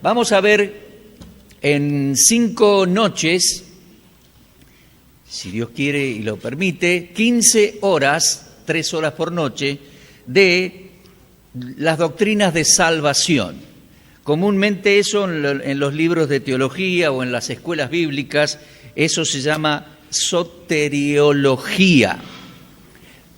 Vamos a ver en 5 noches, si Dios quiere y lo permite, 15 horas, 3 horas por noche, de las doctrinas de salvación. Comúnmente eso en los libros de teología o en las escuelas bíblicas, eso se llama soteriología,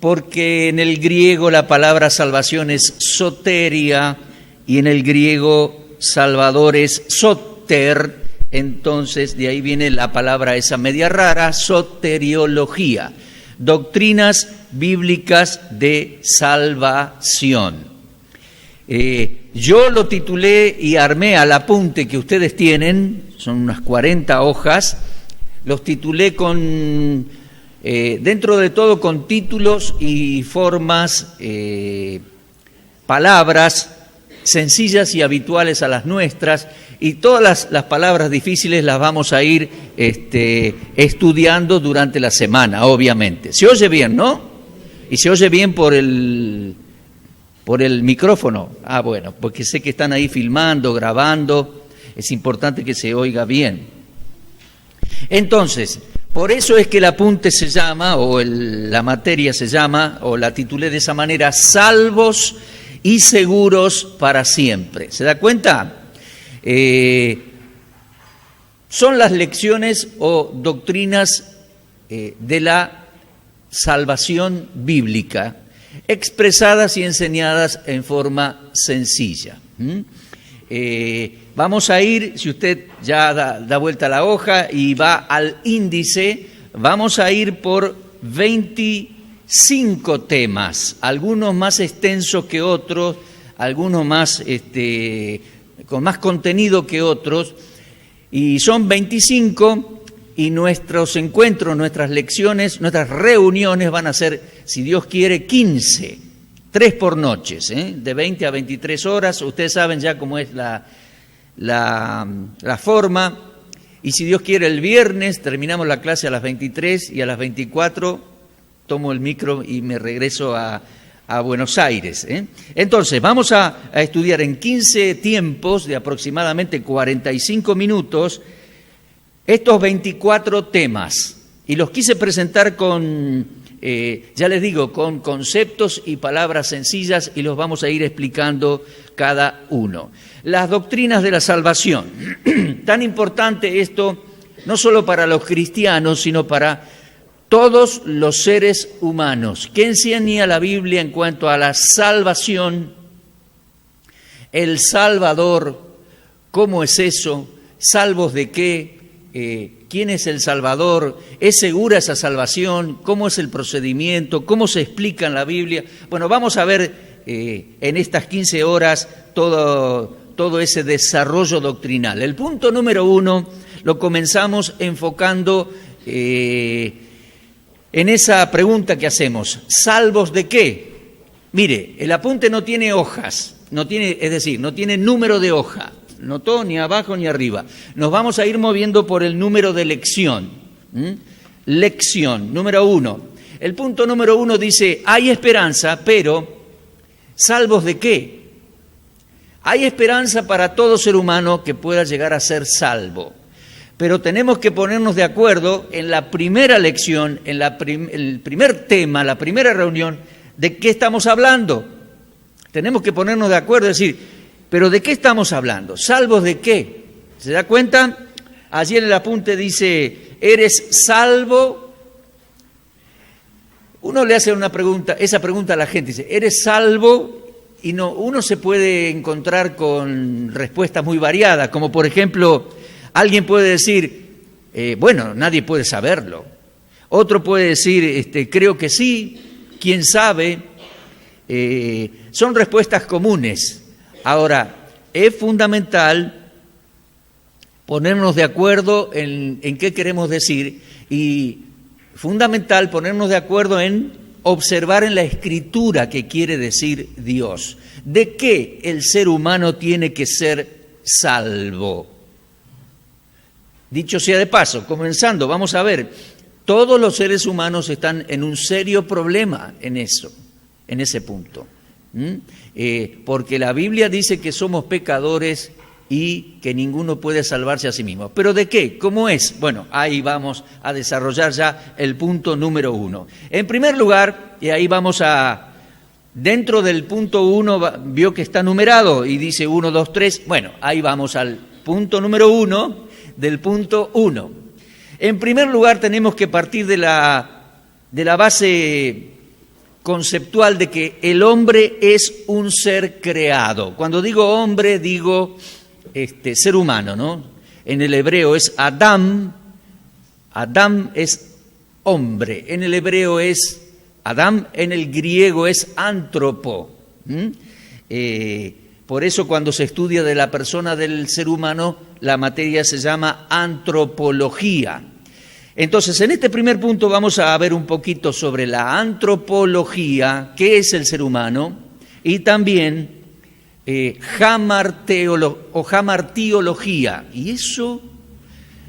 porque en el griego la palabra salvación es soteria y en el griego salvador es soter, entonces de ahí viene la palabra esa media rara, soteriología, doctrinas bíblicas de salvación. Yo lo titulé y armé al apunte que ustedes tienen, son unas 40 hojas, los titulé con, dentro de todo con títulos y formas, palabras sencillas y habituales a las nuestras, y todas las palabras difíciles las vamos a ir estudiando durante la semana, obviamente. Se oye bien, ¿no? Y se oye bien por el micrófono. Ah, bueno, porque sé que están ahí filmando, grabando, es importante que se oiga bien. Entonces, por eso es que el apunte se llama, o la materia se llama, o la titulé de esa manera, salvos y seguros para siempre. ¿Se da cuenta? Son las lecciones o doctrinas de la salvación bíblica, expresadas y enseñadas en forma sencilla. Vamos a ir, si usted ya da vuelta a la hoja y va al índice, vamos a ir por 25 temas, algunos más extensos que otros, algunos más con más contenido que otros, y son 25, y nuestros encuentros, nuestras lecciones, nuestras reuniones van a ser, si Dios quiere, 15, 3 por noche, de 20 a 23 horas, ustedes saben ya cómo es la forma, y si Dios quiere el viernes terminamos la clase a las 23 y a las 24 tomo el micro y me regreso a Buenos Aires. Entonces, vamos a estudiar en 15 tiempos de aproximadamente 45 minutos estos 24 temas. Y los quise presentar con, ya les digo, con conceptos y palabras sencillas y los vamos a ir explicando cada uno. Las doctrinas de la salvación. Tan importante esto, no solo para los cristianos, sino para todos los seres humanos. ¿Qué enseña la Biblia en cuanto a la salvación? El Salvador, ¿cómo es eso? ¿Salvos de qué? ¿Quién es el Salvador? ¿Es segura esa salvación? ¿Cómo es el procedimiento? ¿Cómo se explica en la Biblia? Bueno, vamos a ver en estas 15 horas todo ese desarrollo doctrinal. El punto número 1 lo comenzamos enfocando en esa pregunta que hacemos, ¿salvos de qué? Mire, el apunte no tiene hojas, no tiene número de hoja, no todo ni abajo ni arriba. Nos vamos a ir moviendo por el número de lección. Lección, número 1. El punto número 1 dice, hay esperanza, pero ¿salvos de qué? Hay esperanza para todo ser humano que pueda llegar a ser salvo. Pero tenemos que ponernos de acuerdo en la primera lección, en el primer tema, la primera reunión, de qué estamos hablando. Tenemos que ponernos de acuerdo y decir, ¿pero de qué estamos hablando? ¿Salvos de qué? ¿Se da cuenta? Allí en el apunte dice, ¿eres salvo? Uno le hace esa pregunta a la gente, dice, ¿eres salvo? Y no, uno se puede encontrar con respuestas muy variadas, como por ejemplo, alguien puede decir, bueno, nadie puede saberlo. Otro puede decir, creo que sí, quién sabe. Son respuestas comunes. Ahora, es fundamental ponernos de acuerdo en qué queremos decir y fundamental ponernos de acuerdo en observar en la Escritura qué quiere decir Dios. ¿De qué el ser humano tiene que ser salvo? Dicho sea de paso, comenzando, vamos a ver, todos los seres humanos están en un serio problema en ese punto. Porque la Biblia dice que somos pecadores y que ninguno puede salvarse a sí mismo. ¿Pero de qué? ¿Cómo es? Bueno, ahí vamos a desarrollar ya el punto número 1. En primer lugar, y ahí vamos a, dentro del punto 1, vio que está numerado y dice 1, 2, 3. Bueno, ahí vamos al punto número 1 del punto 1. En primer lugar, tenemos que partir de la base conceptual de que el hombre es un ser creado. Cuando digo hombre, digo ser humano, ¿no? En el hebreo es Adam. Adam es hombre. En el hebreo es Adam, en el griego es antropo. Por eso cuando se estudia de la persona del ser humano, la materia se llama antropología. Entonces, en este primer punto vamos a ver un poquito sobre la antropología, qué es el ser humano, y también jamartiología. Y eso,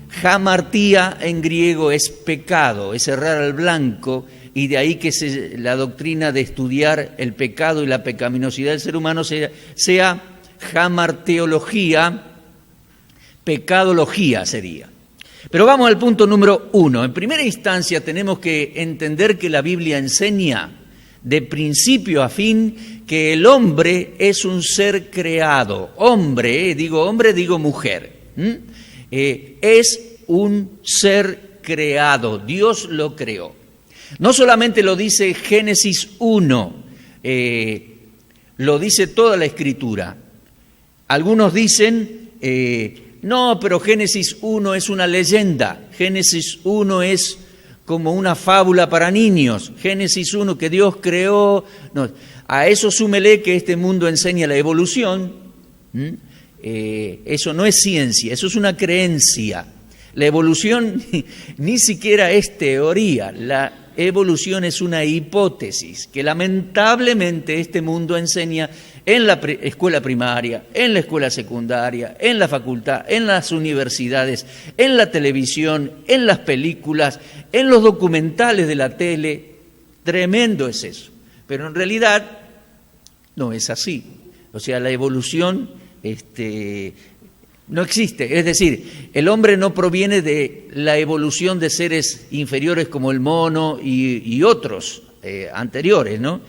jamartía en griego es pecado, es errar al blanco, y de ahí que la doctrina de estudiar el pecado y la pecaminosidad del ser humano sea jamarteología, pecadología sería. Pero vamos al punto número 1. En primera instancia tenemos que entender que la Biblia enseña de principio a fin que el hombre es un ser creado. Hombre, digo mujer. Es un ser creado. Dios lo creó. No solamente lo dice Génesis 1, lo dice toda la Escritura. Algunos dicen... no, pero Génesis 1 es una leyenda, Génesis 1 es como una fábula para niños, Génesis 1 que Dios creó, no. A eso súmele que este mundo enseña la evolución, eso no es ciencia, eso es una creencia. La evolución ni siquiera es teoría, la evolución es una hipótesis que lamentablemente este mundo enseña en la escuela primaria, en la escuela secundaria, en la facultad, en las universidades, en la televisión, en las películas, en los documentales de la tele. Tremendo es eso. Pero en realidad no es así. O sea, la evolución no existe. Es decir, el hombre no proviene de la evolución de seres inferiores como el mono y otros anteriores, ¿no?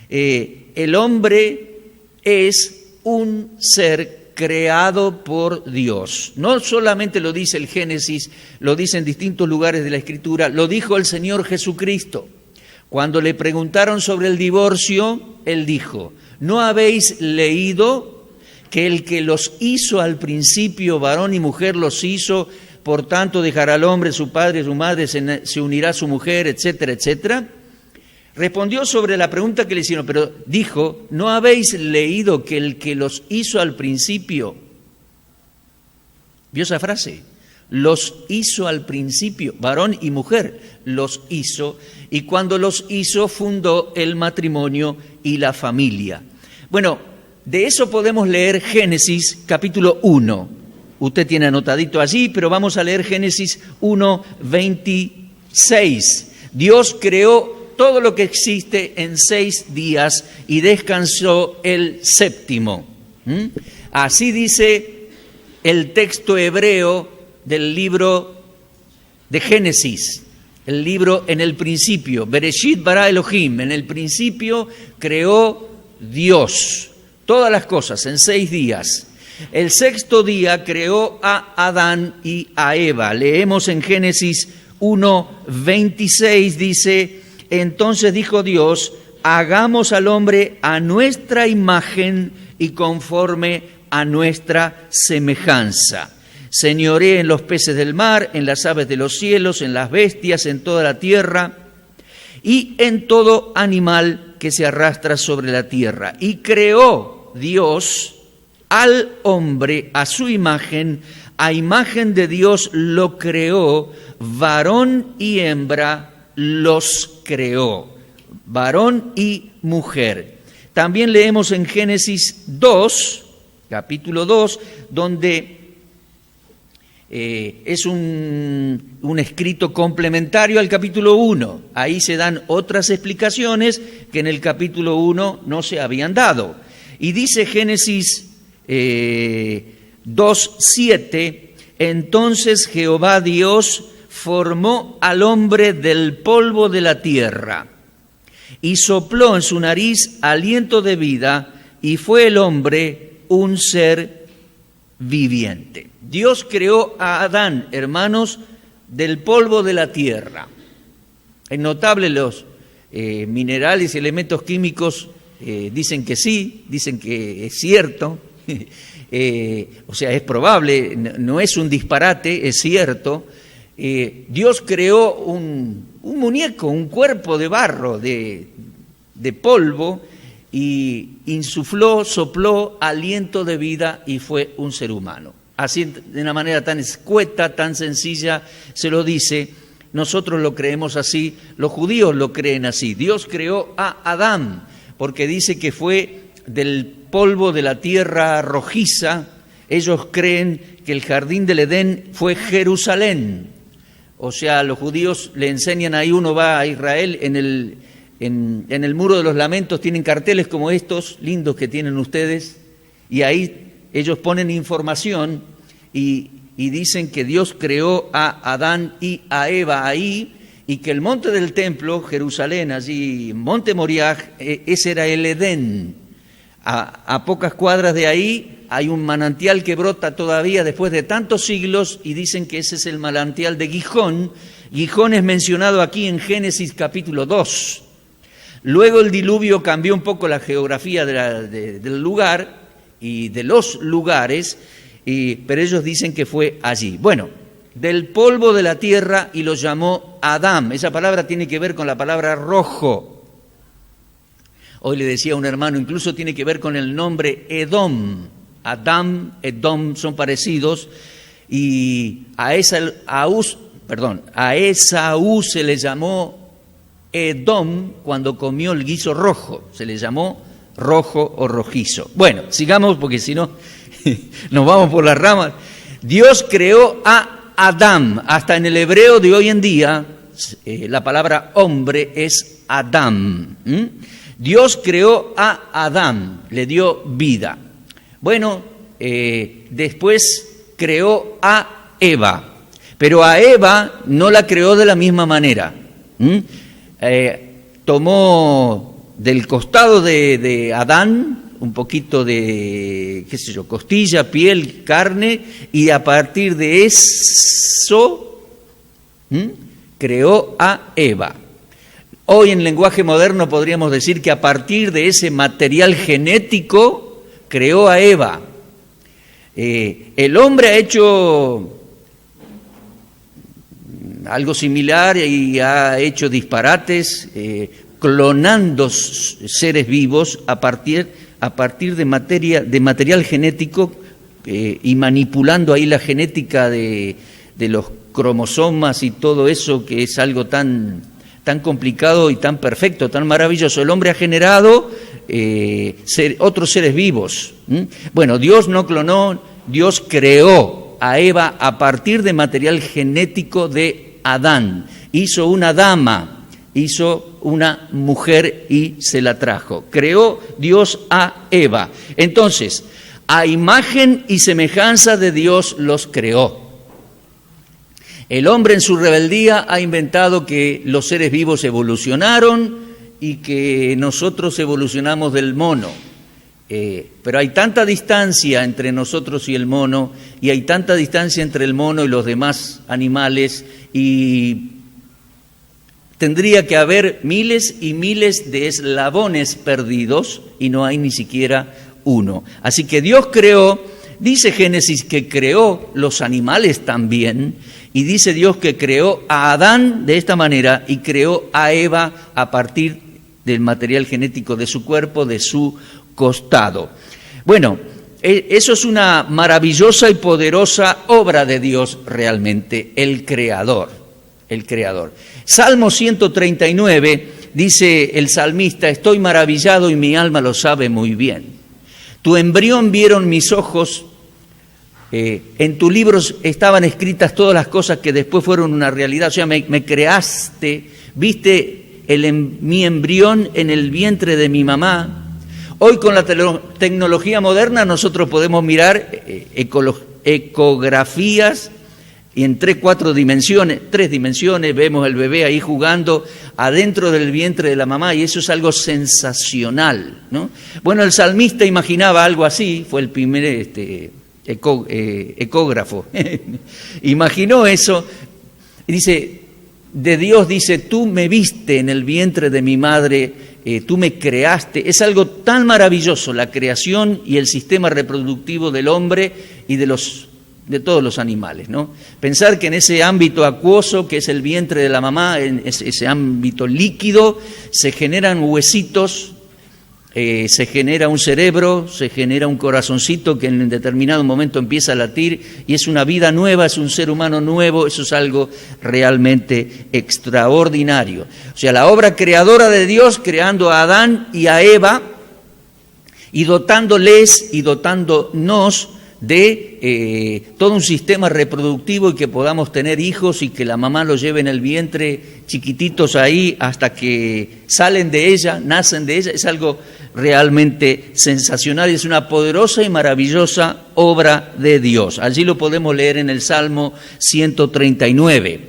El hombre es un ser creado por Dios. No solamente lo dice el Génesis, lo dice en distintos lugares de la Escritura, lo dijo el Señor Jesucristo. Cuando le preguntaron sobre el divorcio, Él dijo, ¿no habéis leído que el que los hizo al principio, varón y mujer los hizo, por tanto dejará al hombre su padre y su madre, se unirá a su mujer, etcétera, etcétera? Respondió sobre la pregunta que le hicieron, pero dijo, ¿no habéis leído que el que los hizo al principio? ¿Vio esa frase? Los hizo al principio, varón y mujer, los hizo, y cuando los hizo fundó el matrimonio y la familia. Bueno, de eso podemos leer Génesis capítulo 1. Usted tiene anotadito allí, pero vamos a leer Génesis 1, 26. Dios creó todo lo que existe en 6 días y descansó el séptimo. Así dice el texto hebreo del libro de Génesis, el libro en el principio, Bereshit bara Elohim, en el principio creó Dios todas las cosas en 6 días. El sexto día creó a Adán y a Eva. Leemos en Génesis 1:26, dice: entonces dijo Dios, hagamos al hombre a nuestra imagen y conforme a nuestra semejanza. Señoree en los peces del mar, en las aves de los cielos, en las bestias, en toda la tierra y en todo animal que se arrastra sobre la tierra. Y creó Dios al hombre a su imagen, a imagen de Dios lo creó, varón y hembra los creó, varón y mujer. También leemos en Génesis 2, capítulo 2, donde es un escrito complementario al capítulo 1. Ahí se dan otras explicaciones que en el capítulo 1 no se habían dado. Y dice Génesis 2:7, entonces Jehová Dios formó al hombre del polvo de la tierra y sopló en su nariz aliento de vida, y fue el hombre un ser viviente. Dios creó a Adán, hermanos, del polvo de la tierra. Es notable, los minerales y elementos químicos dicen que sí, dicen que es cierto, o sea, es probable, no es un disparate, es cierto. Dios creó un muñeco, un cuerpo de barro, de polvo, y insufló, sopló aliento de vida y fue un ser humano. Así, de una manera tan escueta, tan sencilla, se lo dice. Nosotros lo creemos así, los judíos lo creen así. Dios creó a Adán, porque dice que fue del polvo de la tierra rojiza. Ellos creen que el jardín del Edén fue Jerusalén. O sea, los judíos le enseñan, ahí uno va a Israel, en el Muro de los Lamentos tienen carteles como estos, lindos que tienen ustedes, y ahí ellos ponen información y dicen que Dios creó a Adán y a Eva ahí, y que el monte del templo, Jerusalén, allí, Monte Moriah, ese era el Edén. A pocas cuadras de ahí hay un manantial que brota todavía después de tantos siglos, y dicen que ese es el manantial de Gijón. Gijón es mencionado aquí en Génesis capítulo 2. Luego el diluvio cambió un poco la geografía del lugar y de los lugares, pero ellos dicen que fue allí. Bueno, del polvo de la tierra, y lo llamó Adán. Esa palabra tiene que ver con la palabra rojo. Hoy le decía a un hermano, incluso tiene que ver con el nombre Edom. Adán, Edom son parecidos, y a Esaú se le llamó Edom cuando comió el guiso rojo, se le llamó rojo o rojizo. Bueno, sigamos porque si no nos vamos por las ramas. Dios creó a Adán. Hasta en el hebreo de hoy en día la palabra hombre es Adán. Dios creó a Adán, le dio vida. Bueno, después creó a Eva, pero a Eva no la creó de la misma manera. Tomó del costado de Adán un poquito de, costilla, piel, carne, y a partir de eso creó a Eva. Hoy en lenguaje moderno podríamos decir que a partir de ese material genético creó a Eva. El hombre ha hecho algo similar y ha hecho disparates, clonando seres vivos a partir de material genético, y manipulando ahí la genética de los cromosomas y todo eso, que es algo tan complicado y tan perfecto, tan maravilloso. El hombre ha generado otros seres vivos. Bueno, Dios no clonó, Dios creó a Eva a partir de material genético de Adán. Hizo una dama, hizo una mujer y se la trajo. Creó Dios a Eva. Entonces, a imagen y semejanza de Dios los creó. El hombre en su rebeldía ha inventado que los seres vivos evolucionaron y que nosotros evolucionamos del mono. Pero hay tanta distancia entre nosotros y el mono, y hay tanta distancia entre el mono y los demás animales, y tendría que haber miles y miles de eslabones perdidos, y no hay ni siquiera uno. Así que Dios creó, dice Génesis que creó los animales también, y dice Dios que creó a Adán de esta manera y creó a Eva a partir del material genético de su cuerpo, de su costado. Bueno, eso es una maravillosa y poderosa obra de Dios realmente, el Creador. Salmo 139, dice el salmista: estoy maravillado y mi alma lo sabe muy bien. Tu embrión vieron mis ojos, en tu libro estaban escritas todas las cosas que después fueron una realidad. O sea, me creaste, viste mi embrión en el vientre de mi mamá. Hoy con la tecnología moderna nosotros podemos mirar ecografías y en 3 dimensiones, vemos el bebé ahí jugando adentro del vientre de la mamá y eso es algo sensacional, ¿no? Bueno, el salmista imaginaba algo así, fue el primer ecógrafo, imaginó eso y dice, de Dios dice, tú me viste en el vientre de mi madre, tú me creaste. Es algo tan maravilloso la creación y el sistema reproductivo del hombre y de todos los animales, ¿no? Pensar que en ese ámbito acuoso, que es el vientre de la mamá, en ese ámbito líquido, se generan huesitos, se genera un cerebro, se genera un corazoncito que en determinado momento empieza a latir y es una vida nueva, es un ser humano nuevo, eso es algo realmente extraordinario. O sea, la obra creadora de Dios creando a Adán y a Eva y dotándoles y dotándonos de todo un sistema reproductivo y que podamos tener hijos y que la mamá los lleve en el vientre chiquititos ahí hasta que salen de ella, nacen de ella, es algo realmente sensacional, es una poderosa y maravillosa obra de Dios. Allí lo podemos leer en el Salmo 139.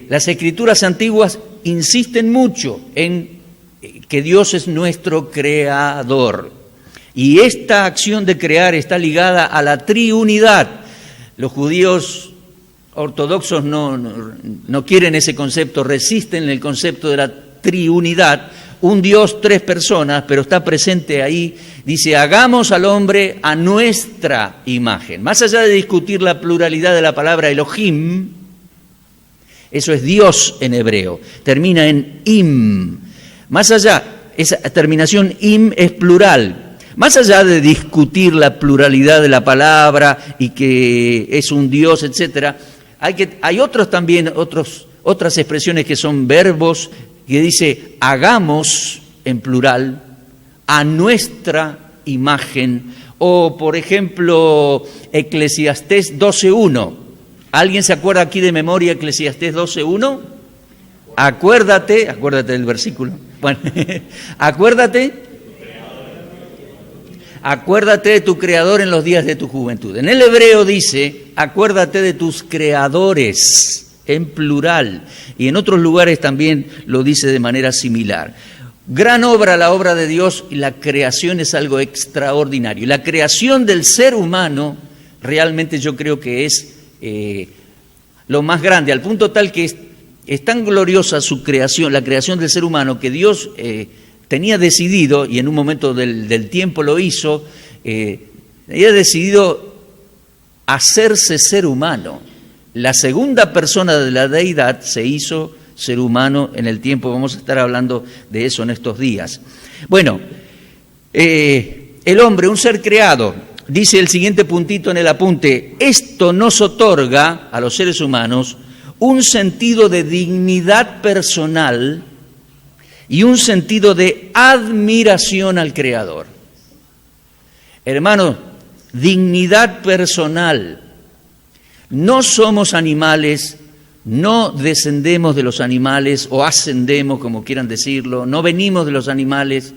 Las Escrituras antiguas insisten mucho en que Dios es nuestro creador. Y esta acción de crear está ligada a la triunidad. Los judíos ortodoxos no quieren ese concepto, resisten el concepto de la triunidad. Un Dios, 3 personas, pero está presente ahí. Dice, hagamos al hombre a nuestra imagen. Más allá de discutir la pluralidad de la palabra Elohim, eso es Dios en hebreo, termina en im. Más allá, esa terminación im es plural. Más allá de discutir la pluralidad de la palabra y que es un Dios, etcétera, hay otras expresiones que son verbos que dice hagamos en plural a nuestra imagen. O por ejemplo Eclesiastés 12:1. ¿Alguien se acuerda aquí de memoria Eclesiastés 12:1? Acuérdate del versículo. Bueno, acuérdate de tu creador en los días de tu juventud. En el hebreo dice, acuérdate de tus creadores, en plural. Y en otros lugares también lo dice de manera similar. Gran obra, la obra de Dios, y la creación es algo extraordinario. La creación del ser humano realmente yo creo que es lo más grande, al punto tal que es tan gloriosa su creación, la creación del ser humano, que Dios tenía decidido, y en un momento del tiempo lo hizo, había decidido hacerse ser humano. La segunda persona de la deidad se hizo ser humano en el tiempo. Vamos a estar hablando de eso en estos días. Bueno, el hombre, un ser creado, dice el siguiente puntito en el apunte, esto nos otorga a los seres humanos un sentido de dignidad personal y un sentido de admiración al Creador. Hermanos, dignidad personal. No somos animales, no descendemos de los animales o ascendemos, como quieran decirlo, no venimos de los animales,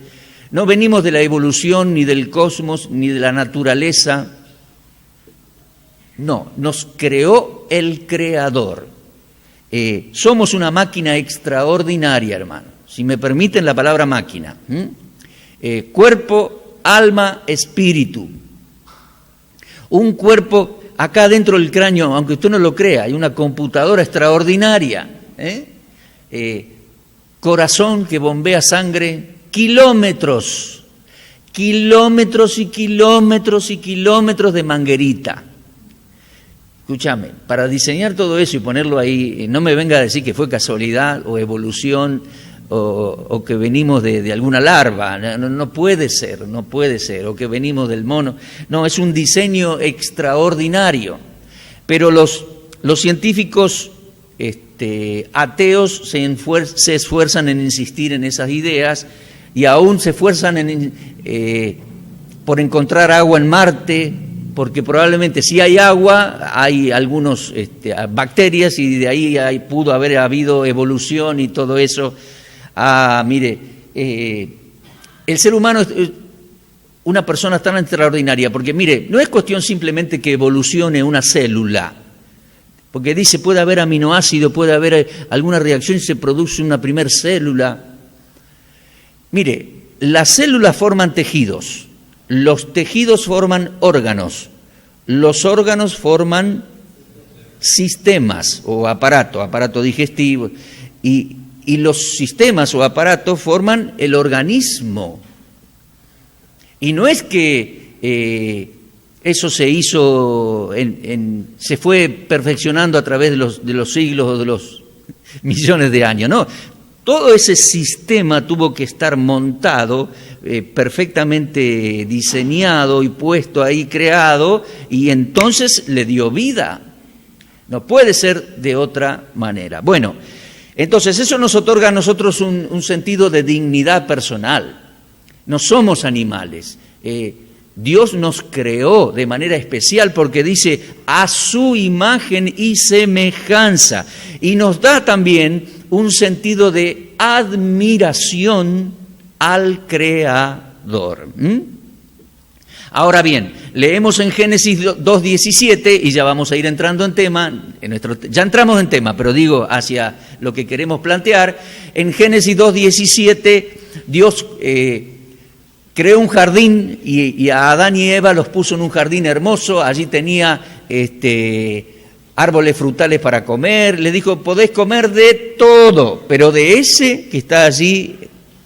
no venimos de la evolución ni del cosmos ni de la naturaleza. No, nos creó el Creador. Somos una máquina extraordinaria, hermano. Si me permiten la palabra máquina. Cuerpo, alma, espíritu. Un cuerpo, acá dentro del cráneo, aunque usted no lo crea, hay una computadora extraordinaria. Corazón que bombea sangre, kilómetros y kilómetros y kilómetros de manguerita. Escúchame, para diseñar todo eso y ponerlo ahí, no me venga a decir que fue casualidad o evolución o que venimos de alguna larva, no puede ser, o que venimos del mono. No, es un diseño extraordinario. Pero los científicos ateos se esfuerzan en insistir en esas ideas y aún se esfuerzan por encontrar agua en Marte, porque probablemente si hay agua, hay algunas bacterias y de ahí pudo haber habido evolución y todo eso. Mire, el ser humano una persona tan extraordinaria, porque mire, no es cuestión simplemente que evolucione una célula, porque dice puede haber aminoácido, puede haber alguna reacción y se produce una primer célula. Mire, las células forman tejidos, los tejidos forman órganos, los órganos forman sistemas o aparato digestivo, y los sistemas o aparatos forman el organismo. Y no es que eso se hizo, se fue perfeccionando a través de los siglos o de los millones de años, no. Todo ese sistema tuvo que estar montado, perfectamente diseñado y puesto ahí, creado, y entonces le dio vida. No puede ser de otra manera. Bueno, entonces eso nos otorga a nosotros un sentido de dignidad personal. No somos animales. Dios nos creó de manera especial porque dice a su imagen y semejanza. Y nos da también un sentido de admiración al Creador. Ahora bien, leemos en Génesis 2:17 y ya vamos a ir entrando en tema, ya entramos en tema, pero digo hacia lo que queremos plantear. En Génesis 2:17 Dios creó un jardín y a Adán y Eva los puso en un jardín hermoso. Allí tenía árboles frutales para comer. Le dijo, podés comer de todo, pero de ese que está allí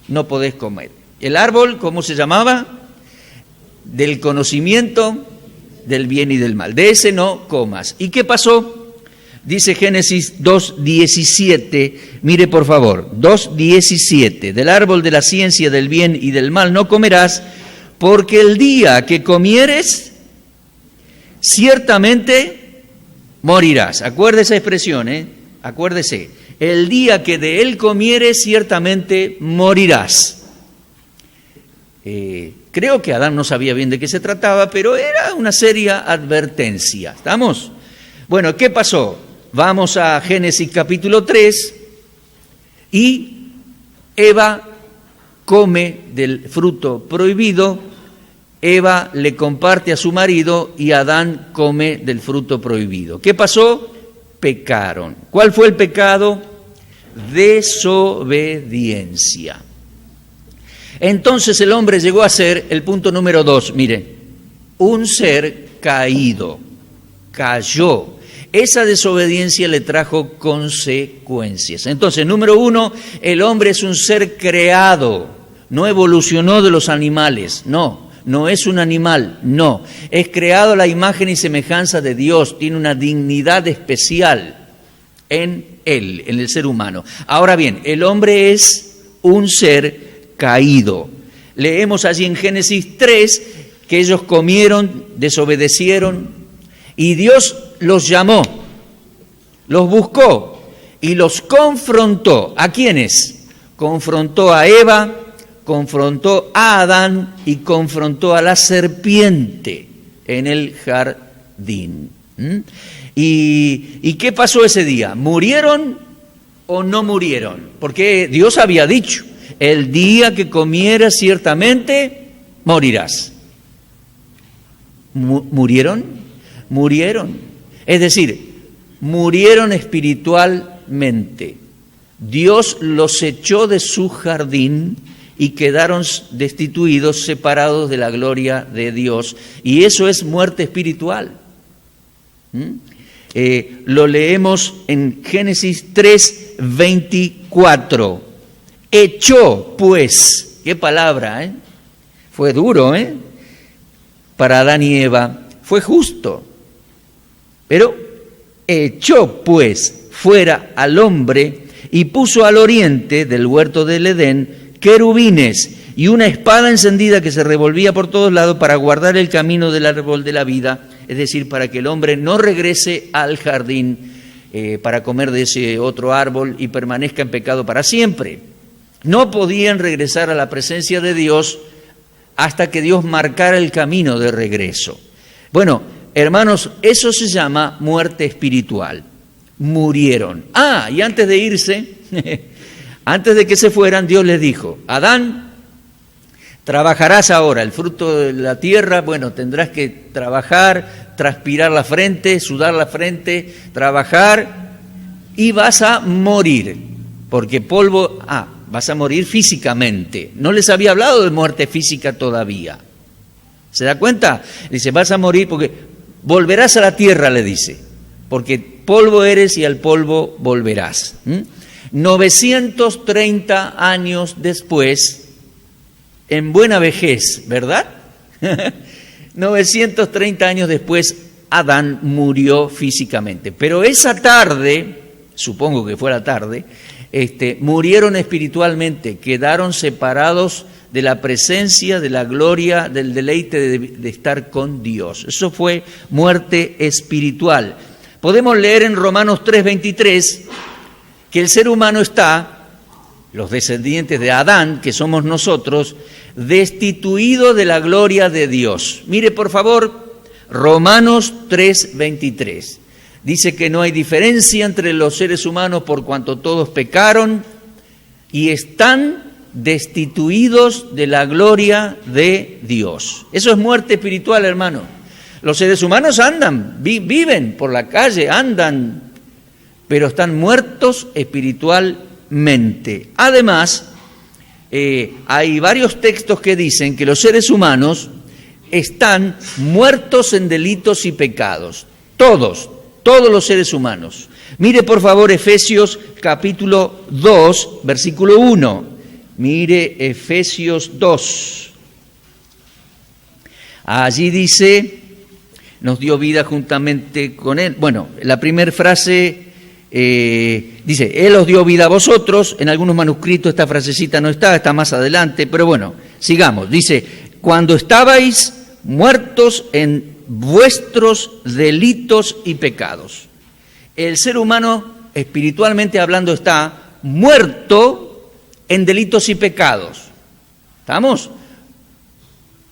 no podés comer. El árbol, ¿cómo se llamaba? Del conocimiento del bien y del mal. De ese no comas. ¿Y qué pasó? Dice Génesis 2:17, mire por favor, 2:17, del árbol de la ciencia del bien y del mal no comerás, porque el día que comieres, ciertamente morirás. Acuérdese esa expresión, acuérdese. El día que de él comieres, ciertamente morirás. Creo que Adán no sabía bien de qué se trataba, pero era una seria advertencia. ¿Estamos? Bueno, ¿qué pasó? Vamos a Génesis capítulo 3 y Eva come del fruto prohibido. Eva le comparte a su marido y Adán come del fruto prohibido. ¿Qué pasó? Pecaron. ¿Cuál fue el pecado? Desobediencia. Entonces el hombre llegó a ser, el punto número 2, mire, un ser caído, cayó. Esa desobediencia le trajo consecuencias. Entonces, número 1, el hombre es un ser creado, no evolucionó de los animales, no es un animal, no. Es creado a la imagen y semejanza de Dios, tiene una dignidad especial en él, en el ser humano. Ahora bien, el hombre es un ser caído. Leemos allí en Génesis 3 que ellos comieron, desobedecieron y Dios los llamó, los buscó y los confrontó. ¿A quiénes? Confrontó a Eva, confrontó a Adán y confrontó a la serpiente en el jardín. ¿Y qué pasó ese día? ¿Murieron o no murieron? Porque Dios había dicho, el día que comieras ciertamente morirás. ¿Murieron? Murieron. Es decir, murieron espiritualmente. Dios los echó de su jardín y quedaron destituidos, separados de la gloria de Dios. Y eso es muerte espiritual. Lo leemos en Génesis 3:24. Echó, pues, qué palabra, fue duro, para Adán y Eva, fue justo. Pero echó, pues, fuera al hombre y puso al oriente del huerto del Edén querubines y una espada encendida que se revolvía por todos lados para guardar el camino del árbol de la vida, es decir, para que el hombre no regrese al jardín para comer de ese otro árbol y permanezca en pecado para siempre. No podían regresar a la presencia de Dios hasta que Dios marcara el camino de regreso. Bueno, hermanos, eso se llama muerte espiritual. Murieron. Y antes de irse, antes de que se fueran, Dios les dijo, Adán, Trabajarás ahora, el fruto de la tierra, bueno, tendrás que trabajar, transpirar la frente, sudar la frente, trabajar y vas a morir, porque polvo, vas a morir físicamente. No les había hablado de muerte física todavía. ¿Se da cuenta? Dice, vas a morir porque volverás a la tierra, le dice, porque polvo eres y al polvo volverás. 930 años después, en buena vejez, ¿verdad? 930 años después, Adán murió físicamente. Pero esa tarde, supongo que fue la tarde, murieron espiritualmente, quedaron separados de la presencia, de la gloria, del deleite de estar con Dios. Eso fue muerte espiritual. Podemos leer en Romanos 3:23 que el ser humano está, los descendientes de Adán, que somos nosotros, destituido de la gloria de Dios. Mire, por favor, Romanos 3:23. Dice que no hay diferencia entre los seres humanos por cuanto todos pecaron y están destituidos de la gloria de Dios. Eso es muerte espiritual, hermano. Los seres humanos andan, viven por la calle, andan, pero están muertos espiritualmente. Además, hay varios textos que dicen que los seres humanos están muertos en delitos y pecados. Todos los seres humanos. Mire por favor Efesios capítulo 2, versículo 1. Mire Efesios 2. Allí dice, nos dio vida juntamente con Él. Bueno, la primera frase dice, Él os dio vida a vosotros. En algunos manuscritos esta frasecita no está más adelante, pero bueno, sigamos. Dice, cuando estabais muertos en vuestros delitos y pecados. El ser humano, espiritualmente hablando, está muerto en delitos y pecados. ¿Estamos?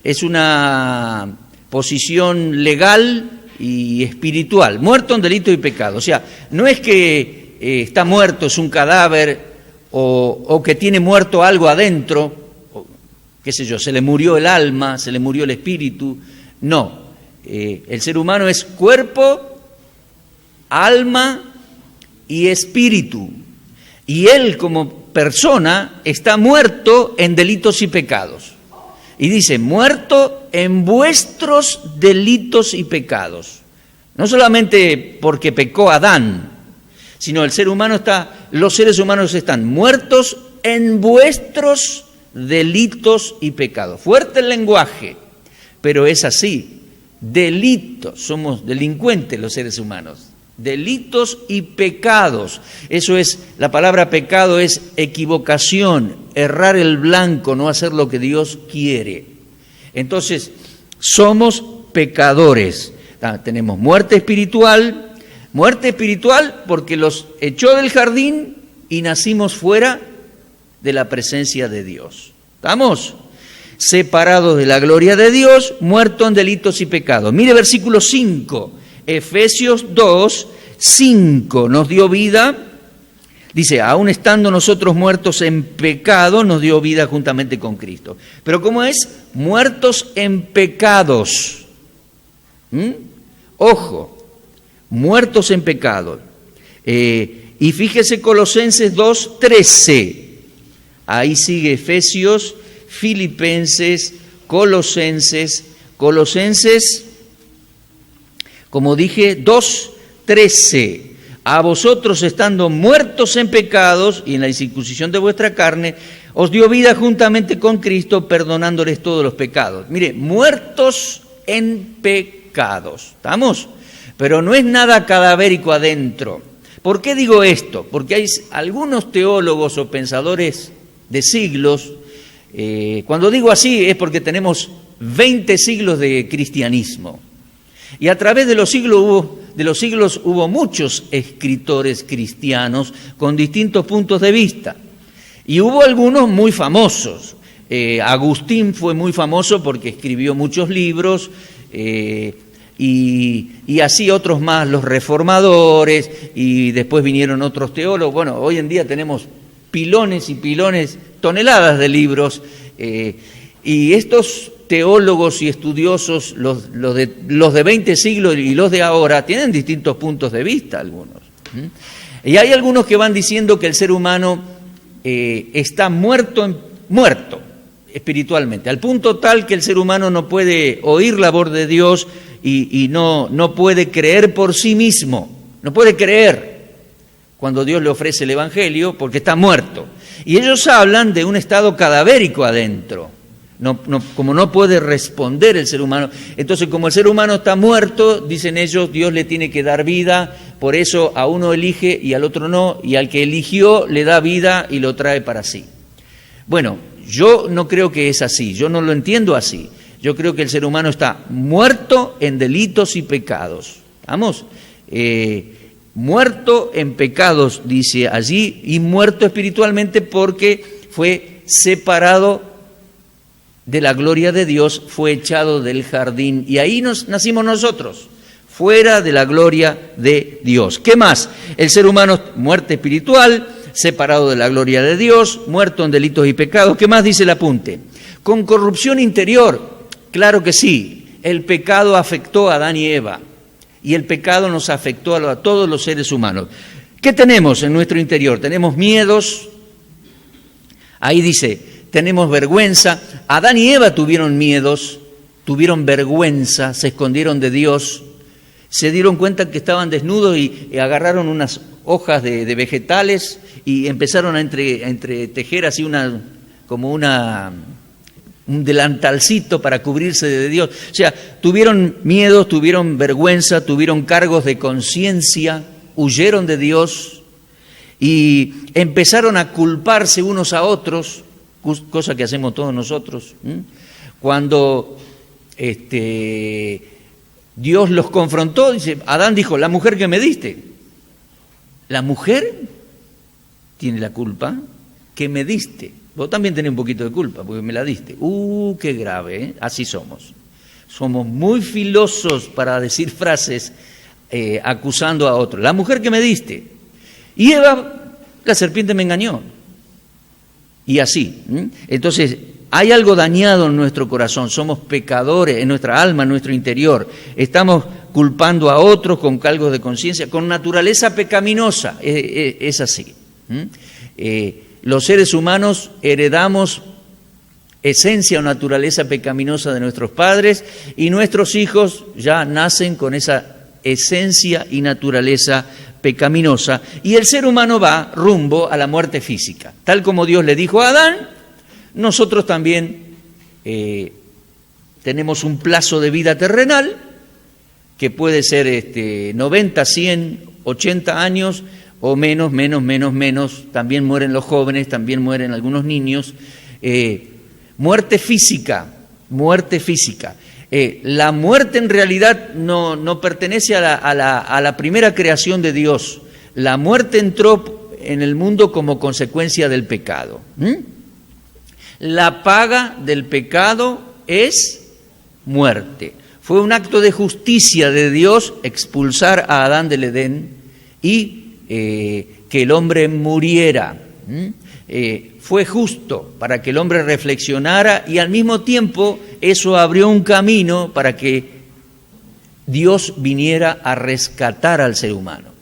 Es una posición legal y espiritual, muerto en delitos y pecados. O sea, no es que está muerto, es un cadáver, o que tiene muerto algo adentro, o, qué sé yo, se le murió el alma, se le murió el espíritu. No. El ser humano es cuerpo, alma y espíritu. Y él como persona está muerto en delitos y pecados. Y dice, muerto en vuestros delitos y pecados. No solamente porque pecó Adán, sino el ser humano los seres humanos están muertos en vuestros delitos y pecados. Fuerte el lenguaje, pero es así. Delitos, somos delincuentes los seres humanos, delitos y pecados. Eso es, la palabra pecado es equivocación, errar el blanco, no hacer lo que Dios quiere. Entonces, somos pecadores. Tenemos muerte espiritual porque los echó del jardín y nacimos fuera de la presencia de Dios. ¿Estamos? Separados de la gloria de Dios, muertos en delitos y pecados. Mire versículo 5, Efesios 2, 5, nos dio vida, dice, aún estando nosotros muertos en pecado, nos dio vida juntamente con Cristo. Pero ¿cómo es? Muertos en pecados. Ojo, muertos en pecado. Y fíjese Colosenses 2, 13, ahí sigue Efesios, Filipenses, Colosenses, como dije, 2:13. A vosotros estando muertos en pecados y en la incircuncisión de vuestra carne, os dio vida juntamente con Cristo, perdonándoles todos los pecados. Mire, muertos en pecados. ¿Estamos? Pero no es nada cadavérico adentro. ¿Por qué digo esto? Porque hay algunos teólogos o pensadores de siglos. Cuando digo así es porque tenemos 20 siglos de cristianismo y a través de los siglos hubo muchos escritores cristianos con distintos puntos de vista y hubo algunos muy famosos. Agustín fue muy famoso porque escribió muchos libros y así otros más, los reformadores, y después vinieron otros teólogos. Bueno, hoy en día tenemos pilones y pilones, toneladas de libros, Y estos teólogos y estudiosos, los de 20 siglos y los de ahora, tienen distintos puntos de vista algunos. Y hay algunos que van diciendo que el ser humano está muerto espiritualmente, al punto tal que el ser humano no puede oír la voz de Dios y no puede creer por sí mismo, no puede creer cuando Dios le ofrece el Evangelio porque está muerto. Y ellos hablan de un estado cadavérico adentro. Como no puede responder el ser humano. Entonces, como el ser humano está muerto, dicen ellos, Dios le tiene que dar vida, por eso a uno elige y al otro no, y al que eligió le da vida y lo trae para sí. Bueno, yo no creo que es así, yo no lo entiendo así. Yo creo que el ser humano está muerto en delitos y pecados. ¿Vamos? Muerto en pecados, dice allí, y muerto espiritualmente porque fue separado de la gloria de Dios, fue echado del jardín y ahí nacimos nosotros, fuera de la gloria de Dios. ¿Qué más? El ser humano, muerte espiritual, separado de la gloria de Dios, muerto en delitos y pecados. ¿Qué más dice el apunte? Con corrupción interior, claro que sí, el pecado afectó a Adán y Eva y el pecado nos afectó a todos los seres humanos. ¿Qué tenemos en nuestro interior? Tenemos miedos, ahí dice, tenemos vergüenza. Adán y Eva tuvieron miedos, tuvieron vergüenza, se escondieron de Dios, se dieron cuenta que estaban desnudos y agarraron unas hojas de vegetales y empezaron a entretejer así un delantalcito para cubrirse de Dios. O sea, tuvieron miedos, tuvieron vergüenza, tuvieron cargos de conciencia, huyeron de Dios y empezaron a culparse unos a otros, cosa que hacemos todos nosotros. Cuando Dios los confrontó, dice, Adán dijo, la mujer que me diste. La mujer tiene la culpa que me diste. Vos también tenés un poquito de culpa porque me la diste. Qué grave, ¿eh? Así somos. Somos muy filosos para decir frases acusando a otros. La mujer que me diste. Y Eva, la serpiente me engañó. Y así. Entonces, hay algo dañado en nuestro corazón, somos pecadores, en nuestra alma, en nuestro interior. Estamos culpando a otros con cargos de conciencia, con naturaleza pecaminosa. Es así. Los seres humanos heredamos esencia o naturaleza pecaminosa de nuestros padres y nuestros hijos ya nacen con esa esencia y naturaleza pecaminosa, y el ser humano va rumbo a la muerte física. Tal como Dios le dijo a Adán, nosotros también tenemos un plazo de vida terrenal que puede ser 90, 100, 80 años o menos. También mueren los jóvenes, también mueren algunos niños. Muerte física. La muerte en realidad no pertenece a la primera creación de Dios. La muerte entró en el mundo como consecuencia del pecado. La paga del pecado es muerte. Fue un acto de justicia de Dios expulsar a Adán del Edén y que el hombre muriera. Fue justo para que el hombre reflexionara y al mismo tiempo eso abrió un camino para que Dios viniera a rescatar al ser humano.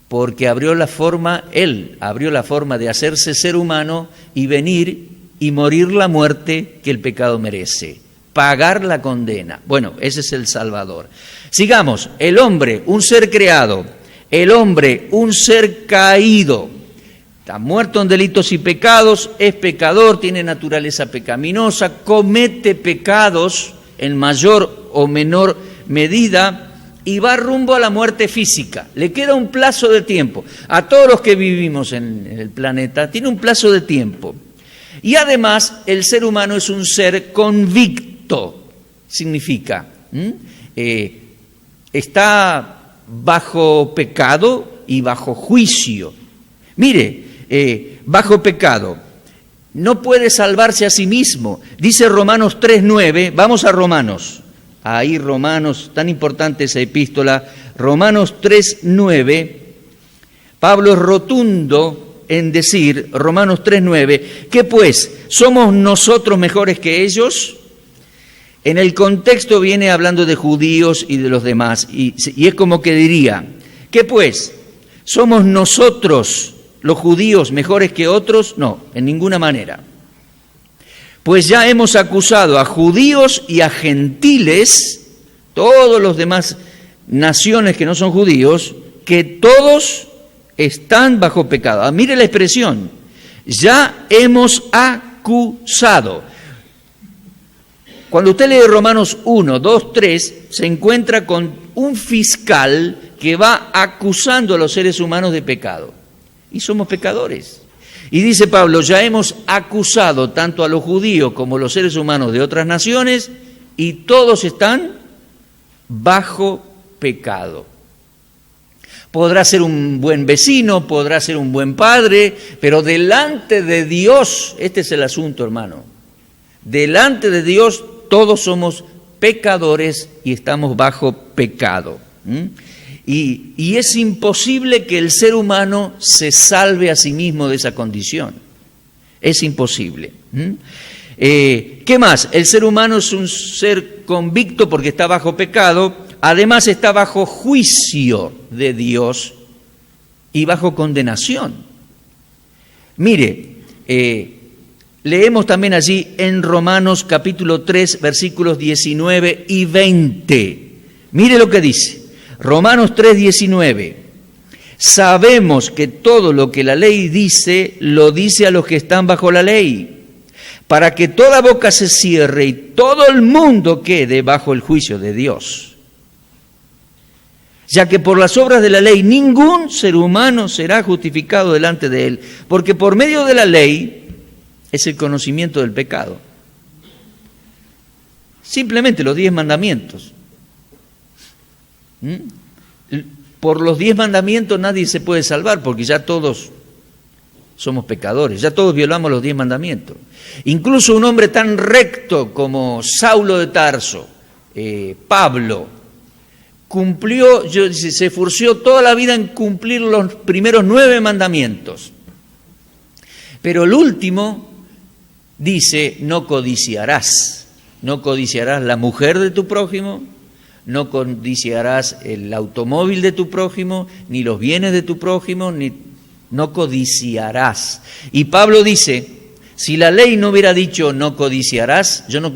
Porque Él abrió la forma de hacerse ser humano y venir y morir la muerte que el pecado merece, pagar la condena. Bueno, ese es el Salvador. Sigamos, el hombre, un ser creado, el hombre, un ser caído, está muerto en delitos y pecados, es pecador, tiene naturaleza pecaminosa, comete pecados en mayor o menor medida y va rumbo a la muerte física. Le queda un plazo de tiempo. A todos los que vivimos en el planeta tiene un plazo de tiempo. Y además el ser humano es un ser convicto, significa, está bajo pecado y bajo juicio. Mire, bajo pecado, no puede salvarse a sí mismo. Dice Romanos 3:9, vamos a Romanos. Ahí Romanos, tan importante esa epístola, Romanos 3:9, Pablo es rotundo en decir, Romanos 3:9, ¿qué pues? ¿Somos nosotros mejores que ellos? En el contexto viene hablando de judíos y de los demás, y es como que diría, ¿qué pues? ¿Somos nosotros, los judíos, mejores que otros? No, en ninguna manera. Pues ya hemos acusado a judíos y a gentiles, todos los demás naciones que no son judíos, que todos están bajo pecado. Mire la expresión, ya hemos acusado. Cuando usted lee Romanos 1, 2, 3, se encuentra con un fiscal que va acusando a los seres humanos de pecado. Y somos pecadores. Y dice Pablo, ya hemos acusado tanto a los judíos como a los seres humanos de otras naciones y todos están bajo pecado. Podrá ser un buen vecino, podrá ser un buen padre, pero delante de Dios, este es el asunto, hermano, delante de Dios todos somos pecadores y estamos bajo pecado. Y es imposible que el ser humano se salve a sí mismo de esa condición. Es imposible. ¿Qué más? El ser humano es un ser convicto porque está bajo pecado, además está bajo juicio de Dios y bajo condenación. Mire, leemos también allí en Romanos capítulo 3, versículos 19 y 20. Mire lo que dice. Romanos 3, 19. Sabemos que todo lo que la ley dice, lo dice a los que están bajo la ley, para que toda boca se cierre y todo el mundo quede bajo el juicio de Dios. Ya que por las obras de la ley ningún ser humano será justificado delante de él, porque por medio de la ley es el conocimiento del pecado. Simplemente los 10 mandamientos. Por los 10 mandamientos nadie se puede salvar, porque ya todos somos pecadores, ya todos violamos los 10 mandamientos. Incluso un hombre tan recto como Saulo de Tarso, Pablo, se esforzó toda la vida en cumplir los primeros 9 mandamientos. Pero el último dice, no codiciarás. No codiciarás la mujer de tu prójimo, no codiciarás el automóvil de tu prójimo, ni los bienes de tu prójimo, no codiciarás. Y Pablo dice, si la ley no hubiera dicho no codiciarás, yo no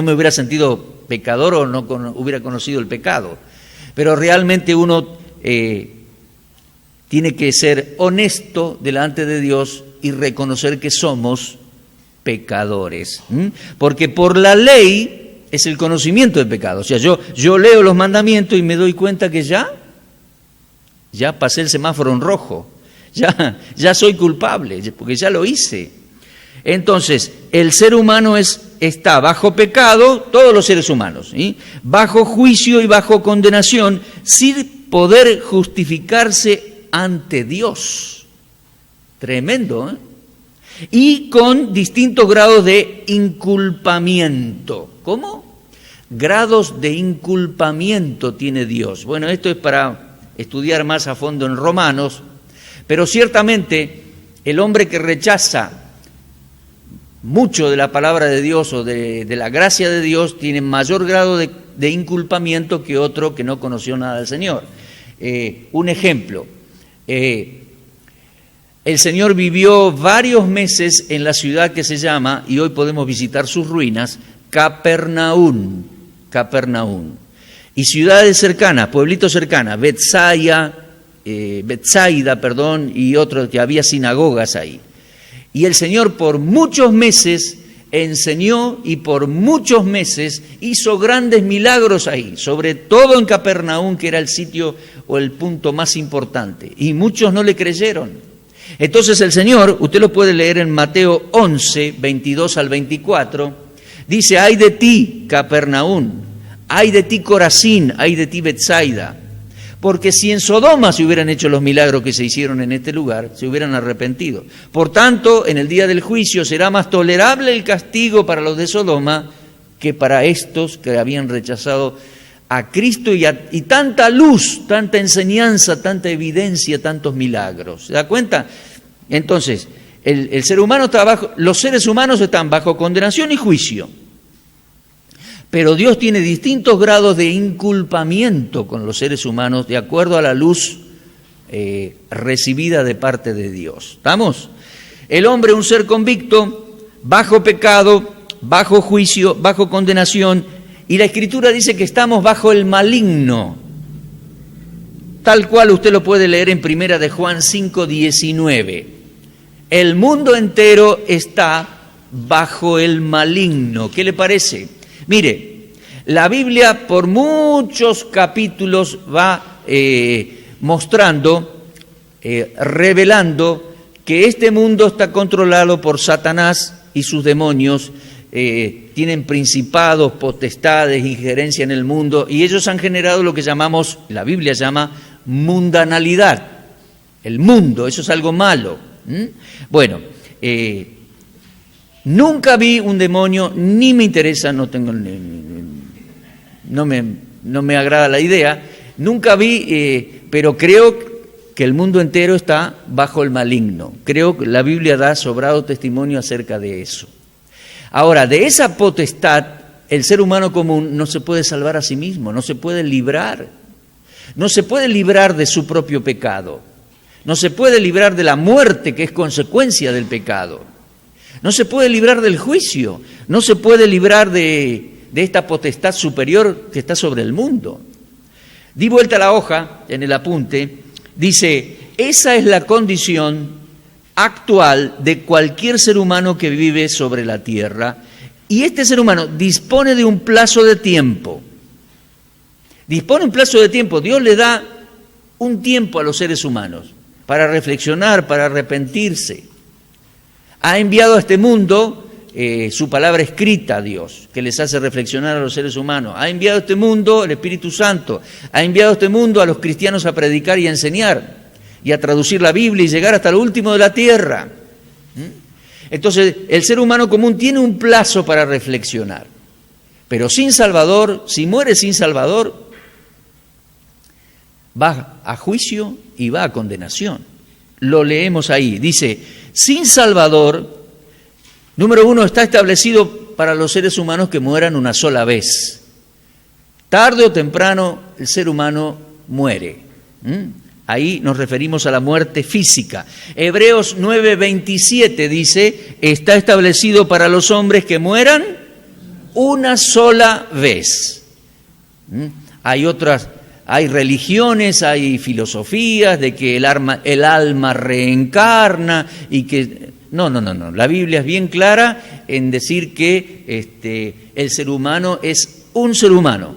me hubiera sentido pecador o no hubiera conocido el pecado. Pero realmente uno tiene que ser honesto delante de Dios y reconocer que somos pecadores. Porque por la ley es el conocimiento del pecado. O sea, yo leo los mandamientos y me doy cuenta que ya pasé el semáforo en rojo. Ya soy culpable, porque ya lo hice. Entonces, el ser humano está bajo pecado, todos los seres humanos, ¿sí? Bajo juicio y bajo condenación, sin poder justificarse ante Dios. Tremendo, ¿eh? Y con distintos grados de inculpamiento. ¿Cómo? Grados de inculpamiento tiene Dios. Bueno, esto es para estudiar más a fondo en Romanos, pero ciertamente el hombre que rechaza mucho de la palabra de Dios o de la gracia de Dios tiene mayor grado de inculpamiento que otro que no conoció nada del Señor. Un ejemplo, el Señor vivió varios meses en la ciudad que se llama, y hoy podemos visitar sus ruinas, Capernaum. Y ciudades cercanas, pueblitos cercanas, Betsaida, y otros que había sinagogas ahí. Y el Señor por muchos meses enseñó y por muchos meses hizo grandes milagros ahí, sobre todo en Capernaum, que era el sitio o el punto más importante. Y muchos no le creyeron. Entonces el Señor, usted lo puede leer en Mateo 11, 22 al 24, dice, ay de ti, Capernaum, ay de ti, Corazín, ay de ti, Betsaida. Porque si en Sodoma se hubieran hecho los milagros que se hicieron en este lugar, se hubieran arrepentido. Por tanto, en el día del juicio será más tolerable el castigo para los de Sodoma que para estos que habían rechazado a Cristo y tanta luz, tanta enseñanza, tanta evidencia, tantos milagros. ¿Se da cuenta? Entonces, el ser humano está los seres humanos están bajo condenación y juicio. Pero Dios tiene distintos grados de inculpamiento con los seres humanos de acuerdo a la luz recibida de parte de Dios. ¿Estamos? El hombre, un ser convicto, bajo pecado, bajo juicio, bajo condenación, y la Escritura dice que estamos bajo el maligno, tal cual usted lo puede leer en 1 de Juan 5:19. El mundo entero está bajo el maligno. ¿Qué le parece? Mire, la Biblia por muchos capítulos va mostrando, revelando que este mundo está controlado por Satanás y sus demonios, tienen principados, potestades, injerencia en el mundo, y ellos han generado lo que llamamos, la Biblia llama mundanalidad. El mundo, eso es algo malo. Bueno, nunca vi un demonio, ni me interesa, no me agrada la idea, nunca vi, pero creo que el mundo entero está bajo el maligno. Creo que la Biblia da sobrado testimonio acerca de eso. Ahora, de esa potestad, el ser humano común no se puede salvar a sí mismo, no se puede librar. No se puede librar de su propio pecado. No se puede librar de la muerte que es consecuencia del pecado. No se puede librar del juicio. No se puede librar de esta potestad superior que está sobre el mundo. Di vuelta a la hoja en el apunte. Dice, esa es la condición actual de cualquier ser humano que vive sobre la tierra, y este ser humano dispone de un plazo de tiempo. Dispone un plazo de tiempo. Dios le da un tiempo a los seres humanos para reflexionar, para arrepentirse. Ha enviado a este mundo su palabra escrita, Dios, que les hace reflexionar a los seres humanos. Ha enviado a este mundo el Espíritu Santo. Ha enviado a este mundo a los cristianos a predicar y a enseñar y a traducir la Biblia y llegar hasta lo último de la tierra. Entonces, el ser humano común tiene un plazo para reflexionar. Pero sin Salvador, si muere sin Salvador, va a juicio y va a condenación. Lo leemos ahí. Dice, sin Salvador, número uno, está establecido para los seres humanos que mueran una sola vez. Tarde o temprano el ser humano muere. Ahí nos referimos a la muerte física. Hebreos 9:27 dice, está establecido para los hombres que mueran una sola vez. Hay religiones, hay filosofías de que el alma reencarna y que... No. La Biblia es bien clara en decir que el ser humano es un ser humano,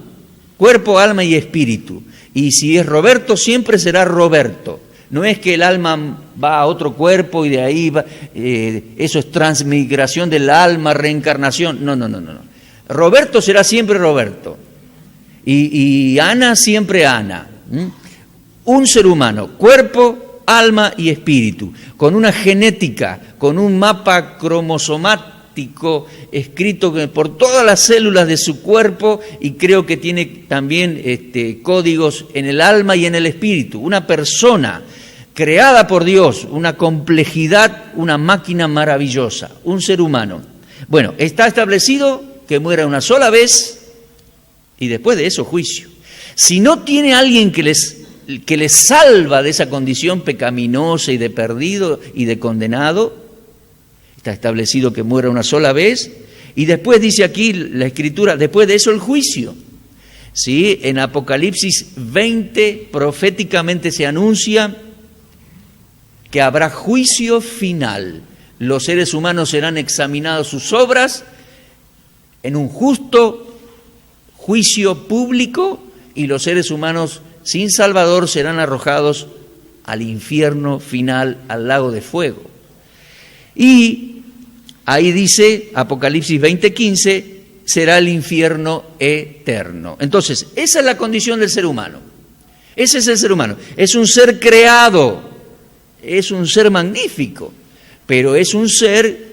cuerpo, alma y espíritu. Y si es Roberto, siempre será Roberto. No es que el alma va a otro cuerpo y de ahí va, eso es transmigración del alma, reencarnación. No. Roberto será siempre Roberto. Y Ana siempre Ana. Un ser humano, cuerpo, alma y espíritu, con una genética, con un mapa cromosomático escrito por todas las células de su cuerpo, y creo que tiene también códigos en el alma y en el espíritu. Una persona creada por Dios, una complejidad, una máquina maravillosa, un ser humano. Bueno, está establecido que muera una sola vez y después de eso juicio. Si no tiene alguien que les salva de esa condición pecaminosa y de perdido y de condenado, está establecido que muera una sola vez, y después dice aquí la Escritura, después de eso el juicio. ¿Sí? En Apocalipsis 20 proféticamente se anuncia que habrá juicio final. Los seres humanos serán examinados sus obras en un justo juicio público, y los seres humanos sin Salvador serán arrojados al infierno final, al lago de fuego. Y ahí dice, Apocalipsis 20:15, será el infierno eterno. Entonces, esa es la condición del ser humano. Ese es el ser humano. Es un ser creado, es un ser magnífico, pero es un ser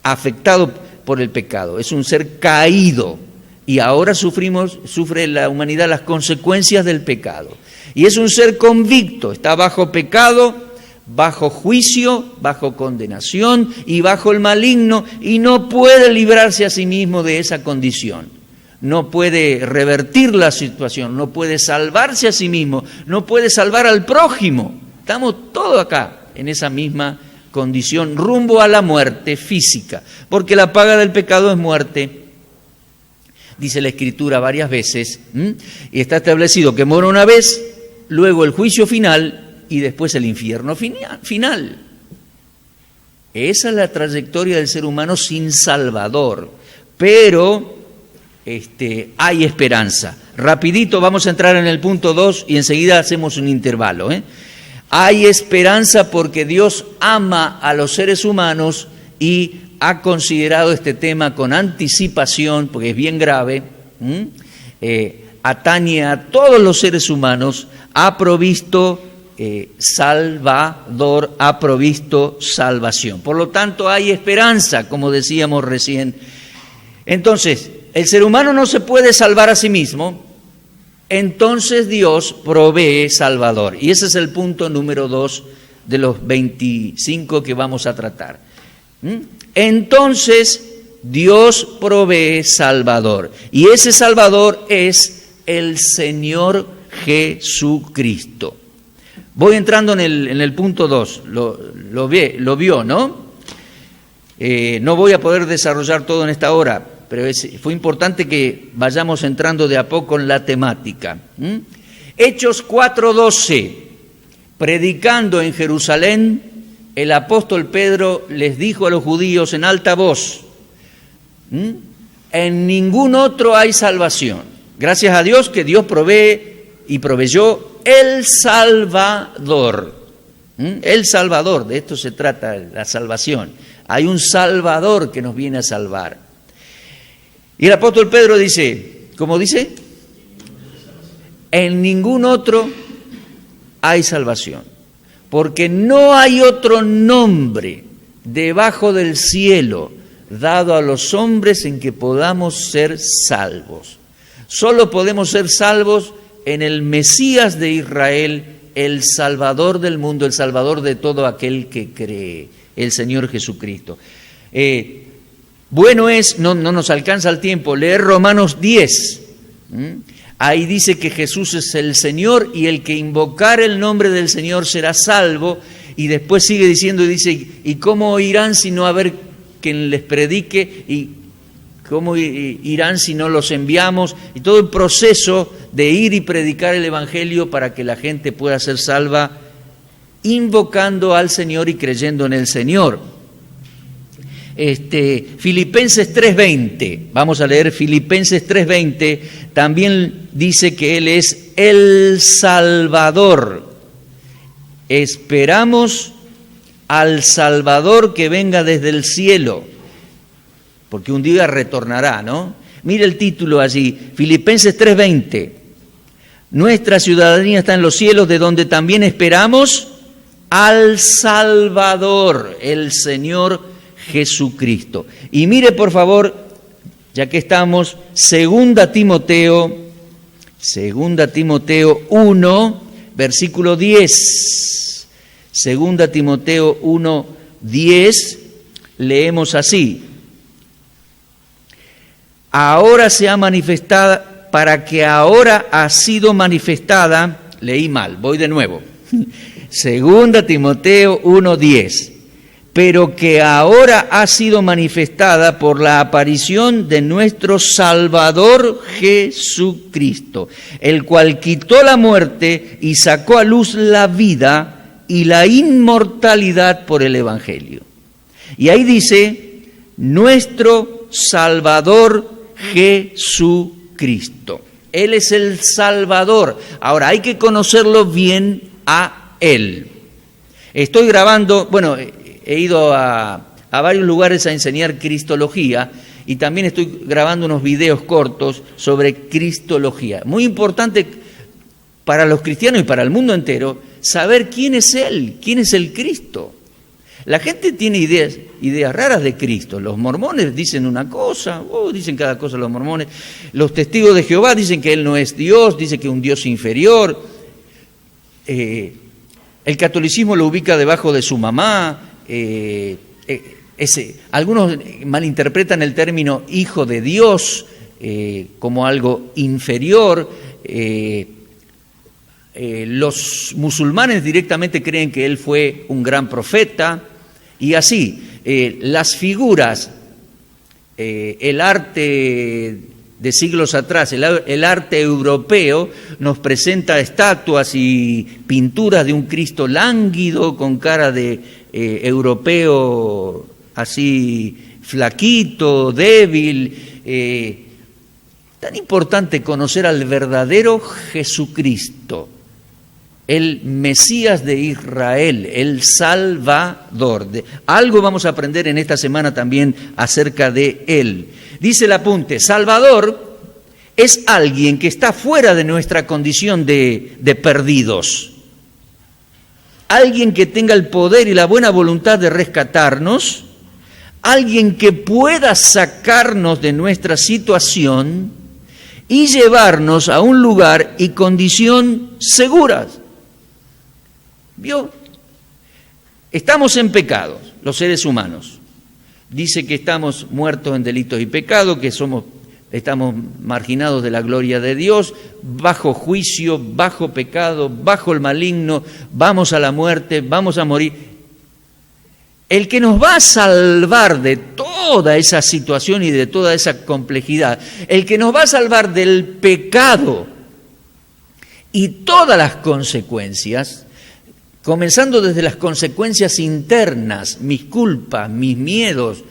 afectado por el pecado, es un ser caído, y ahora sufre la humanidad las consecuencias del pecado. Y es un ser convicto, está bajo pecado, bajo juicio, bajo condenación y bajo el maligno, y no puede librarse a sí mismo de esa condición. No puede revertir la situación, no puede salvarse a sí mismo, no puede salvar al prójimo. Estamos todos acá en esa misma condición, rumbo a la muerte física, porque la paga del pecado es muerte. Dice la Escritura varias veces, y está establecido que muere una vez, luego el juicio final y después el infierno final. Esa es la trayectoria del ser humano sin Salvador, pero hay esperanza. Rapidito vamos a entrar en el punto 2 y enseguida hacemos un intervalo. Hay esperanza porque Dios ama a los seres humanos y ha considerado este tema con anticipación, porque es bien grave, atañe a todos los seres humanos, ha provisto Salvador, ha provisto salvación. Por lo tanto, hay esperanza, como decíamos recién. Entonces, el ser humano no se puede salvar a sí mismo, entonces Dios provee Salvador. Y ese es el punto número 2 de los 25 que vamos a tratar. Entonces Dios provee Salvador. Y ese Salvador es el Señor Jesucristo. Voy entrando en el punto 2. Lo vio, ¿no? No voy a poder desarrollar todo en esta hora, pero fue importante que vayamos entrando de a poco en la temática. Hechos 4:12, predicando en Jerusalén, el apóstol Pedro les dijo a los judíos en alta voz, en ningún otro hay salvación. Gracias a Dios que Dios provee y proveyó el Salvador. El Salvador, de esto se trata, la salvación. Hay un Salvador que nos viene a salvar. Y el apóstol Pedro dice, ¿cómo dice? En ningún otro hay salvación, porque no hay otro nombre debajo del cielo dado a los hombres en que podamos ser salvos. Solo podemos ser salvos en el Mesías de Israel, el Salvador del mundo, el Salvador de todo aquel que cree, el Señor Jesucristo. Bueno es, no nos alcanza el tiempo, leer Romanos 10. Ahí dice que Jesús es el Señor y el que invocar el nombre del Señor será salvo. Y después sigue diciendo, y dice, ¿y cómo oirán si no haber quien les predique? ¿Y cómo irán si no los enviamos? Y todo el proceso de ir y predicar el Evangelio para que la gente pueda ser salva, invocando al Señor y creyendo en el Señor. Filipenses 3:20, vamos a leer Filipenses 3:20, también dice que Él es el Salvador. Esperamos al Salvador que venga desde el cielo, porque un día retornará, ¿no? Mire el título allí, Filipenses 3:20. Nuestra ciudadanía está en los cielos, de donde también esperamos al Salvador, el Señor Jesucristo. Y mire por favor, ya que estamos, 2 Timoteo 1, versículo 10. 2 Timoteo 1, 10, leemos así. Ahora se ha manifestado, para que ahora ha sido manifestada, leí mal, voy de nuevo. 2 Timoteo 1, 10. Pero que ahora ha sido manifestada por la aparición de nuestro Salvador Jesucristo, el cual quitó la muerte y sacó a luz la vida y la inmortalidad por el Evangelio. Y ahí dice, nuestro Salvador Jesucristo. Él es el Salvador. Ahora, hay que conocerlo bien a Él. Estoy grabando, he ido a varios lugares a enseñar cristología y también estoy grabando unos videos cortos sobre cristología. Muy importante para los cristianos y para el mundo entero saber quién es Él, quién es el Cristo. La gente tiene ideas raras de Cristo. Los mormones dicen una cosa, dicen cada cosa los mormones. Los testigos de Jehová dicen que Él no es Dios, dicen que es un Dios inferior. El catolicismo lo ubica debajo de su mamá. Algunos malinterpretan el término hijo de Dios como algo inferior. Los musulmanes directamente creen que él fue un gran profeta, y así las figuras, el arte de siglos atrás, el arte europeo nos presenta estatuas y pinturas de un Cristo lánguido con cara de europeo así flaquito, débil. Tan importante conocer al verdadero Jesucristo, el Mesías de Israel, el Salvador. Algo vamos a aprender en esta semana también acerca de él. Dice el apunte: Salvador es alguien que está fuera de nuestra condición de perdidos. Alguien que tenga el poder y la buena voluntad de rescatarnos. Alguien que pueda sacarnos de nuestra situación y llevarnos a un lugar y condición seguras. ¿Vio? Estamos en pecados, los seres humanos. Dice que estamos muertos en delitos y pecados, que estamos marginados de la gloria de Dios, bajo juicio, bajo pecado, bajo el maligno, vamos a la muerte, vamos a morir. El que nos va a salvar de toda esa situación y de toda esa complejidad, el que nos va a salvar del pecado y todas las consecuencias, comenzando desde las consecuencias internas, mis culpas, mis miedos,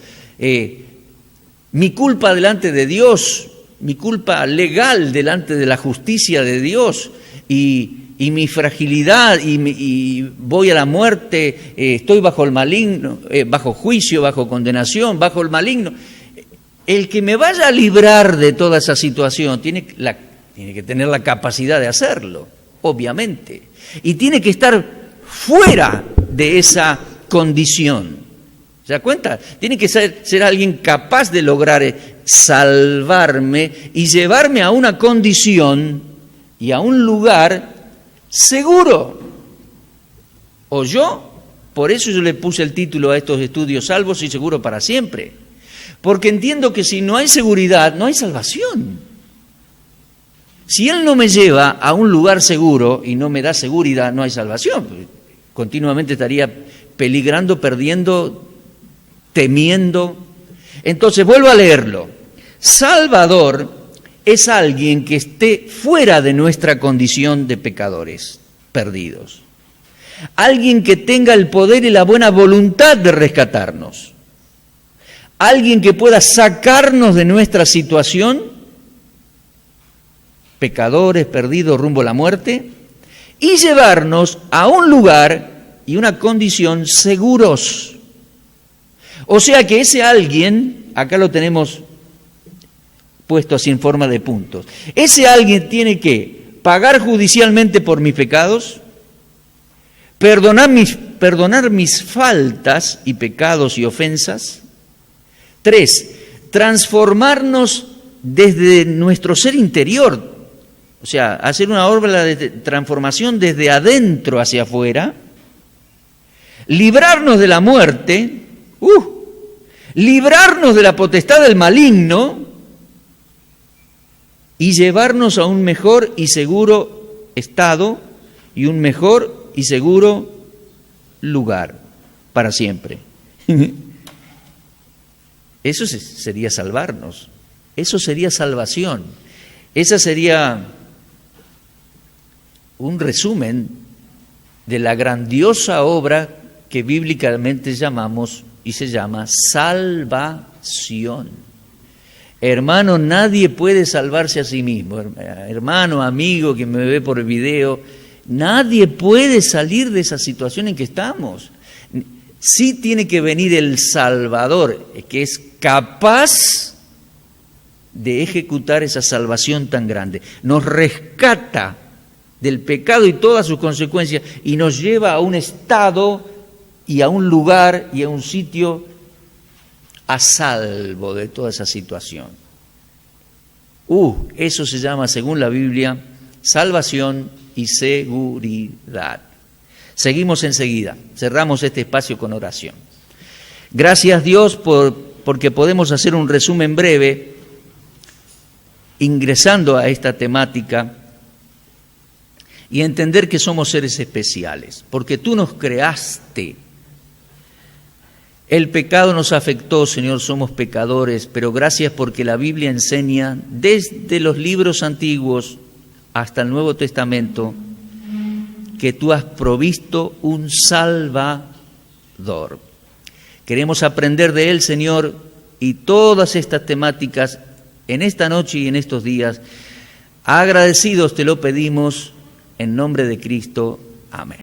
mi culpa delante de Dios, mi culpa legal delante de la justicia de Dios, y mi fragilidad, y voy a la muerte, estoy bajo el maligno, bajo juicio, bajo condenación, bajo el maligno. El que me vaya a librar de toda esa situación tiene que tener la capacidad de hacerlo, obviamente, y tiene que estar fuera de esa condición. ¿Se da cuenta? Tiene que ser alguien capaz de lograr salvarme y llevarme a una condición y a un lugar seguro. Por eso yo le puse el título a estos estudios: Salvos y Seguros para Siempre. Porque entiendo que si no hay seguridad, no hay salvación. Si Él no me lleva a un lugar seguro y no me da seguridad, no hay salvación. Continuamente estaría peligrando, perdiendo, temiendo. Entonces vuelvo a leerlo. Salvador es alguien que esté fuera de nuestra condición de pecadores perdidos. Alguien que tenga el poder y la buena voluntad de rescatarnos. Alguien que pueda sacarnos de nuestra situación, pecadores perdidos rumbo a la muerte, y llevarnos a un lugar y una condición seguros. O sea que ese alguien, acá lo tenemos puesto así en forma de puntos. Ese alguien tiene que pagar judicialmente por mis pecados, perdonar mis faltas y pecados y ofensas. 3, transformarnos desde nuestro ser interior, o sea, hacer una obra de transformación desde adentro hacia afuera, librarnos de la muerte, librarnos de la potestad del maligno, y llevarnos a un mejor y seguro estado y un mejor y seguro lugar para siempre. Eso sería salvarnos, eso sería salvación, esa sería un resumen de la grandiosa obra que bíblicamente llamamos y se llama salvación. Hermano, nadie puede salvarse a sí mismo. Hermano, amigo que me ve por el video, nadie puede salir de esa situación en que estamos. Sí tiene que venir el Salvador, que es capaz de ejecutar esa salvación tan grande. Nos rescata del pecado y todas sus consecuencias y nos lleva a un estado y a un lugar y a un sitio a salvo de toda esa situación. Eso se llama, según la Biblia, salvación y seguridad. Seguimos enseguida, cerramos este espacio con oración. Gracias Dios porque podemos hacer un resumen breve ingresando a esta temática y entender que somos seres especiales, porque tú nos creaste. El pecado nos afectó, Señor, somos pecadores, pero gracias porque la Biblia enseña desde los libros antiguos hasta el Nuevo Testamento que tú has provisto un Salvador. Queremos aprender de Él, Señor, y todas estas temáticas en esta noche y en estos días. Agradecidos te lo pedimos en nombre de Cristo. Amén.